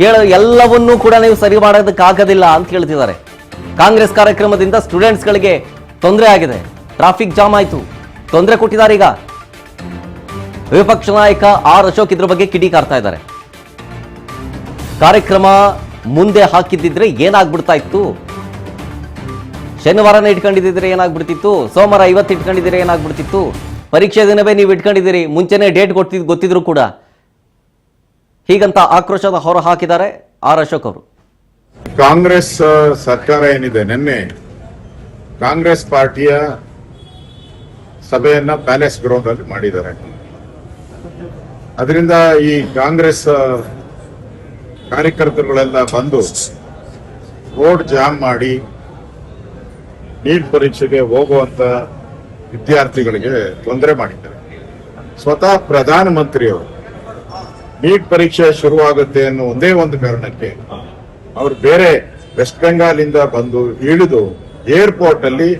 ಎಲ್ಲವನ್ನೂ ಕೂಡ ನೀವು ಸರಿ ಮಾಡೋದಕ್ಕಾಗೋದಿಲ್ಲ ಅಂತ ಹೇಳ್ತಿದ್ದಾರೆ. ಕಾಂಗ್ರೆಸ್ ಕಾರ್ಯಕ್ರಮದಿಂದ ಸ್ಟೂಡೆಂಟ್ಸ್ಗಳಿಗೆ ತೊಂದರೆ ಆಗಿದೆ, ಟ್ರಾಫಿಕ್ ಜಾಮ್ ಆಯಿತು, ತೊಂದರೆ ಕೊಟ್ಟಿದ್ದಾರೆ. ಈಗ ವಿಪಕ್ಷ ನಾಯಕ ಆರ್ ಅಶೋಕ್ ಇದ್ರ ಬಗ್ಗೆ ಕಿಡಿಕಾರ್ತಾ ಇದ್ದಾರೆ. ಕಾರ್ಯಕ್ರಮ ಮುಂದೆ ಹಾಕಿದ್ದಿದ್ರೆ ಏನಾಗ್ಬಿಡ್ತಾ ಇತ್ತು, ಶನಿವಾರನೇ ಇಟ್ಕೊಂಡಿದ್ದಿದ್ರೆ ಏನಾಗ್ಬಿಡ್ತಿತ್ತು, ಸೋಮವಾರ ಇವತ್ತು ಇಟ್ಕೊಂಡಿದ್ರೆ ಏನಾಗ್ಬಿಡ್ತಿತ್ತು, ಪರೀಕ್ಷೆ ದಿನವೇ ನೀವು ಇಟ್ಕೊಂಡಿದ್ದೀರಿ, ಮುಂಚೆನೇ ಡೇಟ್ ಗೊತ್ತಿದ್ರು ಕೂಡ. ಹೀಗಂತ ಆಕ್ರೋಶದ ಹೊರ ಹಾಕಿದ್ದಾರೆ ಆರ್ ಅಶೋಕ್ ಅವರು. ಕಾಂಗ್ರೆಸ್ ಸರ್ಕಾರ ಏನಿದೆ, ನಿನ್ನೆ ಕಾಂಗ್ರೆಸ್ ಪಾರ್ಟಿಯ ಸಭೆಯನ್ನ ಪ್ಯಾಲೇಸ್ ಗ್ರೌಂಡ್ ಅಲ್ಲಿ ಮಾಡಿದ್ದಾರೆ. ಅದರಿಂದ ಈ ಕಾಂಗ್ರೆಸ್ ಕಾರ್ಯಕರ್ತರುಗಳೆಲ್ಲ ಬಂದು ರೋಡ್ ಜಾಮ್ ಮಾಡಿ ನೀಟ್ ಪರೀಕ್ಷೆಗೆ ಹೋಗುವಂತ ವಿದ್ಯಾರ್ಥಿಗಳಿಗೆ ತೊಂದರೆ ಮಾಡಿದ್ದಾರೆ. ಸ್ವತಃ ಪ್ರಧಾನಮಂತ್ರಿಯವರು ನೀಟ್ ಪರೀಕ್ಷೆ ಶುರುವಾಗುತ್ತೆ ಅನ್ನೋ ಒಂದೇ ಒಂದು ಕಾರಣಕ್ಕೆ ಅವರು ಬೇರೆ ವೆಸ್ಟ್ ಬೆಂಗಾಲ್ ಇಂದ ಬಂದು ಇಳಿದು ಏರ್ಪೋರ್ಟ್ ಅಲ್ಲಿ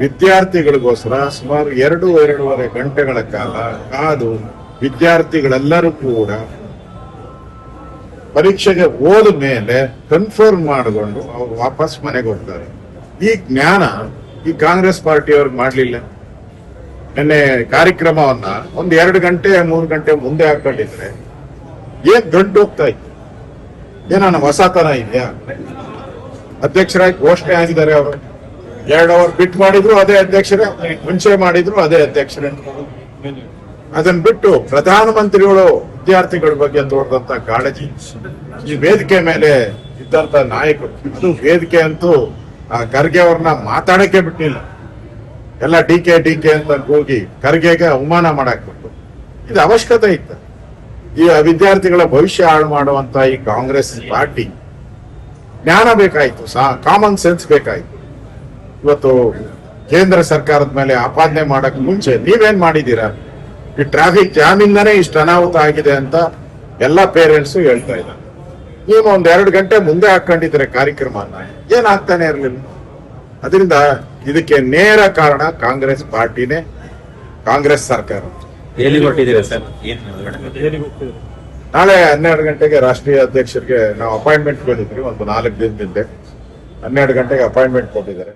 ವಿದ್ಯಾರ್ಥಿಗಳಿಗೋಸ್ಕರ ಸುಮಾರು 2-2.5 ಗಂಟೆಗಳ ಕಾಲ ಕಾದು ವಿದ್ಯಾರ್ಥಿಗಳೆಲ್ಲರೂ ಕೂಡ ಪರೀಕ್ಷೆಗೆ ಹೋದ ಮೇಲೆ ಕನ್ಫರ್ಮ್ ಮಾಡಿಕೊಂಡು ಅವ್ರು ವಾಪಸ್ ಮನೆಗೆ ಹೋಗ್ತಾರೆ. ಈ ಜ್ಞಾನ ಈ ಕಾಂಗ್ರೆಸ್ ಪಾರ್ಟಿಯವ್ರಿಗೆ ಮಾಡ್ಲಿಲ್ಲ. ನಿನ್ನೆ ಕಾರ್ಯಕ್ರಮವನ್ನ 1-2 ಗಂಟೆ 3 ಗಂಟೆ ಮುಂದೆ ಹಾಕೊಂಡಿದ್ರೆ ಏನ್ ಗಂಟು ಹೋಗ್ತಾ ಇತ್ತು, ಏನಾನ ಹೊಸತನ ಇದೆಯಾ? ಅಧ್ಯಕ್ಷರಾಗಿ ಘೋಷಣೆ ಆಗಿದ್ದಾರೆ. ಅವರು 2 ಅವರ್ ಬಿಟ್ಟು ಮಾಡಿದ್ರು ಅದೇ ಅಧ್ಯಕ್ಷರೇ, ಮುಂಚೆ ಮಾಡಿದ್ರು ಅದೇ ಅಧ್ಯಕ್ಷರೇ. ಅದನ್ನ ಬಿಟ್ಟು ಪ್ರಧಾನಮಂತ್ರಿಗಳು ವಿದ್ಯಾರ್ಥಿಗಳ ಬಗ್ಗೆ ತೋರಿದಂತ ಕಾಳಜಿ, ಈ ವೇದಿಕೆ ಮೇಲೆ ಇದ್ದಂತ ನಾಯಕರು, ಅದು ವೇದಿಕೆ ಅಂತೂ ಖರ್ಗೆ ಅವ್ರನ್ನ ಮಾತಾಡಕ್ಕೆ ಬಿಟ್ಟಿಲ್ಲ. ಎಲ್ಲ ಡಿ ಕೆ ಅಂತ ಹೋಗಿ ಖರ್ಗೆಗೆ ಅವಮಾನ ಮಾಡಾಕ್ಬಿಟ್ಟು. ಇದು ಅವಶ್ಯಕತೆ ಇತ್ತು. ಈ ವಿದ್ಯಾರ್ಥಿಗಳ ಭವಿಷ್ಯ ಹಾಳು ಮಾಡುವಂತ ಈ ಕಾಂಗ್ರೆಸ್ ಪಾರ್ಟಿ ಜ್ಞಾನ ಬೇಕಾಯ್ತು, ಕಾಮನ್ ಸೆನ್ಸ್ ಬೇಕಾಯ್ತು. ಇವತ್ತು ಕೇಂದ್ರ ಸರ್ಕಾರದ ಮೇಲೆ ಆಪಾದನೆ ಮಾಡಕ್ ಮುಂಚೆ ನೀವೇನ್ ಮಾಡಿದೀರಾ? ಈ ಟ್ರಾಫಿಕ್ ಜಾಮ್ ಇಂದಾನೇ ಇಷ್ಟು ಅನಾಹುತ ಆಗಿದೆ ಅಂತ ಎಲ್ಲಾ ಪೇರೆಂಟ್ಸ್ ಹೇಳ್ತಾ ಇದ್ದಾರೆ. ನೀವು 1-2 ಗಂಟೆ ಮುಂದೆ ಹಾಕೊಂಡಿದ್ರೆ ಕಾರ್ಯಕ್ರಮನ ಏನಾಗ್ತಾನೆ ಇರಲಿಲ್ಲ. ಅದರಿಂದ ಇದಕ್ಕೆ ನೇರ ಕಾರಣ ಕಾಂಗ್ರೆಸ್ ಪಾರ್ಟಿನೇ, ಕಾಂಗ್ರೆಸ್ ಸರ್ಕಾರ. ನಾಳೆ 12 ಗಂಟೆಗೆ ರಾಷ್ಟ್ರೀಯ ಅಧ್ಯಕ್ಷರಿಗೆ ನಾವು ಅಪಾಯಿಂಟ್ಮೆಂಟ್ ಕೊಟ್ಟಿದ್ವಿ. ಒಂದು 4 ದಿನದಿಂದ 12 ಗಂಟೆಗೆ ಅಪಾಯಿಂಟ್ಮೆಂಟ್ ಕೊಟ್ಟಿದ್ದಾರೆ.